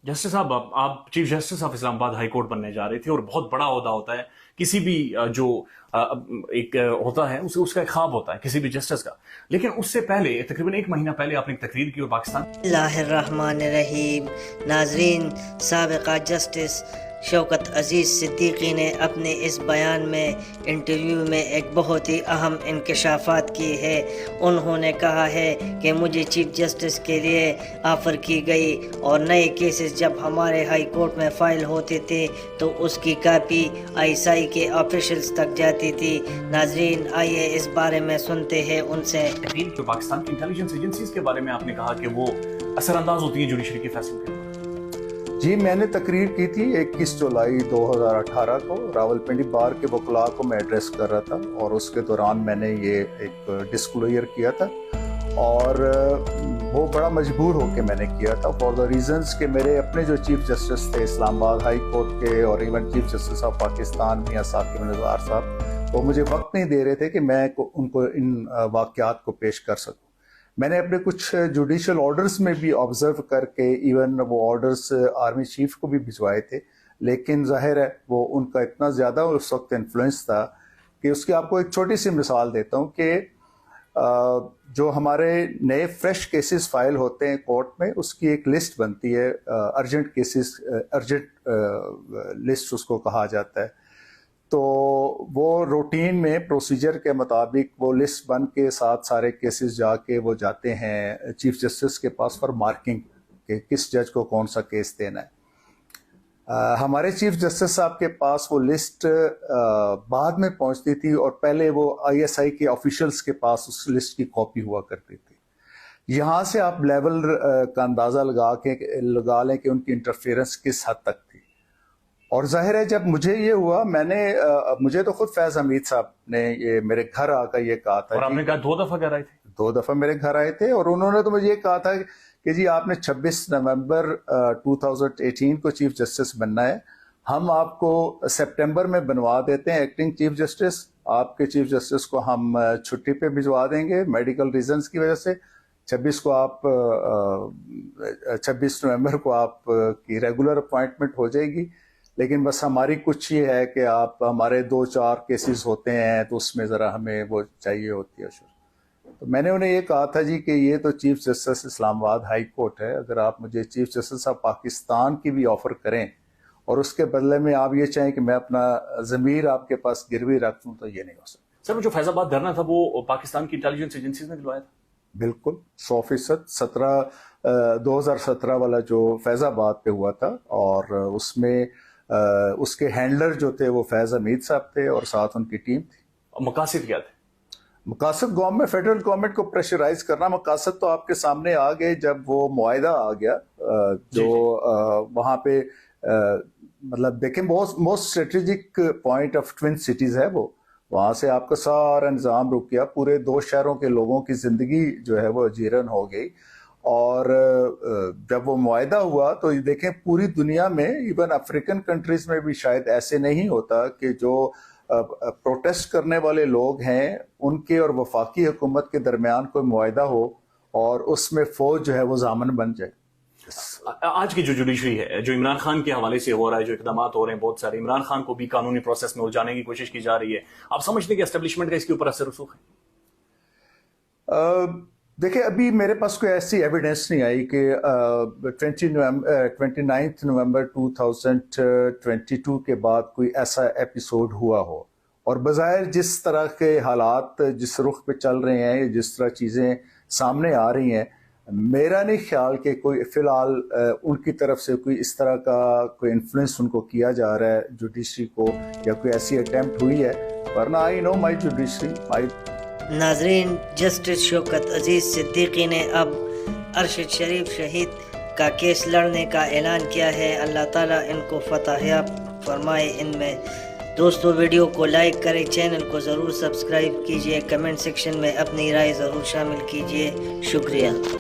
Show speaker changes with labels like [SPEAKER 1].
[SPEAKER 1] Justice साहब, आप chief justice of Islamabad high court बनने जा रहे थे, और बहुत बड़ा ओहदा होता है किसी भी जो एक होता है उसे, उसका एक ख्वाब होता है किसी भी जस्टिस का। लेकिन उससे पहले तकरीबन एक महीना पहले आपने एक तकरीर की और पाकिस्तान
[SPEAKER 2] रहीम नाजरीन, साबिका जस्टिस शौकत अजीज़ सिद्दीकी ने अपने इस बयान में इंटरव्यू में एक बहुत ही अहम इंकशाफात की है। उन्होंने कहा है कि मुझे चीफ जस्टिस के लिए ऑफ़र की गई और नए केसेस जब हमारे हाई कोर्ट में फ़ाइल होते थे तो उसकी कापी आईएसआई के ऑफिशियल्स तक जाती थी। नाजरीन, आइए इस बारे में सुनते हैं उनसे।
[SPEAKER 1] जो पाकिस्तान की इंटेलिजेंस एजेंसीज के बारे में आपने कहा कि वो असरअंदाज होती है जुडिशरी के फैसलों के ऊपर।
[SPEAKER 3] जी, मैंने तकरीर की थी 21 जुलाई 2018 को। रावलपिंडी बार के वकला को मैं एड्रेस कर रहा था और उसके दौरान मैंने ये एक डिस्क्लोजर किया था, और वो बड़ा मजबूर होकर मैंने किया था फॉर द रीजंस कि मेरे अपने जो चीफ जस्टिस थे इस्लामाबाद हाई कोर्ट के और even chief justice of Pakistan Mian Saqib Nisar साहब, वो मुझे वक्त नहीं दे रहे थे कि मैं उनको इन वाक़यात को पेश कर सकूं। मैंने अपने कुछ जुडिशल ऑर्डर्स में भी ऑब्जर्व करके इवन वो ऑर्डर्स आर्मी चीफ को भी भिजवाए थे, लेकिन जाहिर है वो उनका इतना ज़्यादा उस वक्त इन्फ्लुएंस था कि उसकी आपको एक छोटी सी मिसाल देता हूँ कि जो हमारे नए फ्रेश केसेस फाइल होते हैं कोर्ट में, उसकी एक लिस्ट बनती है, अर्जेंट केसेस, अर्जेंट लिस्ट उसको कहा जाता है। तो वो रूटीन में प्रोसीजर के मुताबिक वो लिस्ट बन के साथ सारे केसेस जाके वो जाते हैं चीफ जस्टिस के पास फॉर मार्किंग कि किस जज को कौन सा केस देना है। हमारे चीफ जस्टिस साहब के पास वो लिस्ट बाद में पहुंचती थी, और पहले वो आईएसआई के ऑफिशियल्स के पास उस लिस्ट की कॉपी हुआ करती थी। यहाँ से आप लेवल का अंदाज़ा लगा लें कि उनकी इंटरफेरेंस किस हद तक थी। और जाहिर है जब मुझे ये हुआ, मुझे तो खुद फैज हमीद साहब ने ये मेरे घर आकर ये कहा था,
[SPEAKER 1] और आपने कहा 2 दफा घर आए थे।
[SPEAKER 3] 2 दफा मेरे घर आए थे, और उन्होंने तो मुझे ये कहा था कि जी आपने 26 नवंबर 2018 को चीफ जस्टिस बनना है, हम आपको सितंबर में बनवा देते हैं एक्टिंग चीफ जस्टिस। आपके चीफ जस्टिस को हम छुट्टी पे भिजवा देंगे मेडिकल रीजंस की वजह से। 26 नवंबर को आप की रेगुलर अपॉइंटमेंट हो जाएगी, लेकिन बस हमारी कुछ ये है कि आप, हमारे 2-4 केसेस होते हैं तो उसमें ज़रा हमें वो चाहिए होती है। तो मैंने उन्हें ये कहा था जी कि ये तो chief justice Islamabad high court है, अगर आप मुझे चीफ जस्टिस ऑफ पाकिस्तान की भी ऑफ़र करें और उसके बदले में आप ये चाहें कि मैं अपना ज़मीर आपके पास गिरवी रख दूँ, तो ये नहीं हो सकता।
[SPEAKER 1] सर, जो फैजाबाद धरना था वो पाकिस्तान की इंटेलिजेंस एजेंसीज ने दिलवाया था?
[SPEAKER 3] बिल्कुल 100%। 2017 वाला जो फैजाबाद पे हुआ था, और उसमें उसके हैंडलर जो थे वो फैज हमीद साहब थे और साथ उनकी टीम थी।
[SPEAKER 1] मकासद क्या थे?
[SPEAKER 3] मकासद गवर्नमेंट, फेडरल गवर्नमेंट को प्रेशराइज करना। मकासद तो आपके सामने आ गए जब वो मुआहिदा आ गया, जो वहाँ पे मतलब देखें most strategic point of twin cities है वो। वहाँ से आपका सारा निज़ाम रुक गया, पूरे 2 शहरों के लोगों की ज़िंदगी जो है वो जीरन हो गई। और जब वो मुआहिदा हुआ तो ये देखें पूरी दुनिया में, इवन अफ्रीकन कंट्रीज में भी शायद ऐसे नहीं होता कि जो प्रोटेस्ट करने वाले लोग हैं उनके और वफाकी हुकूमत के दरमियान कोई मुआहिदा हो और उसमें फौज जो है वो जामन बन जाए।
[SPEAKER 1] आज की जो जुडिशरी है, जो इमरान खान के हवाले से हो रहा है, जो इकदाम हो रहे हैं बहुत सारे, इमरान खान को भी कानूनी प्रोसेस में उलझाने की कोशिश की जा रही है, आप समझते हैं कि एस्टेब्लिशमेंट का इसके ऊपर असर रसूख है?
[SPEAKER 3] देखिए, अभी मेरे पास कोई ऐसी एविडेंस नहीं आई कि 29 नवंबर 2022 के बाद कोई ऐसा एपिसोड हुआ हो। और बज़ाहिर जिस तरह के हालात जिस रुख पे चल रहे हैं, जिस तरह चीज़ें सामने आ रही हैं, मेरा नहीं ख्याल कि कोई फ़िलहाल उनकी तरफ से कोई इस तरह का कोई इन्फ्लुएंस उनको किया जा रहा है जुडिशरी को, या कोई ऐसी अटेम्प्ट हुई है। वरना आई नो माई जुडिशरी।
[SPEAKER 2] नाजरीन, जस्टिस शौकत अजीज़ सिद्दीकी ने अब अरशद शरीफ शहीद का केस लड़ने का ऐलान किया है। अल्लाह ताला इनको फतह फरमाए इनमें। दोस्तों, वीडियो को लाइक करें, चैनल को ज़रूर सब्सक्राइब कीजिए, कमेंट सेक्शन में अपनी राय ज़रूर शामिल कीजिए। शुक्रिया।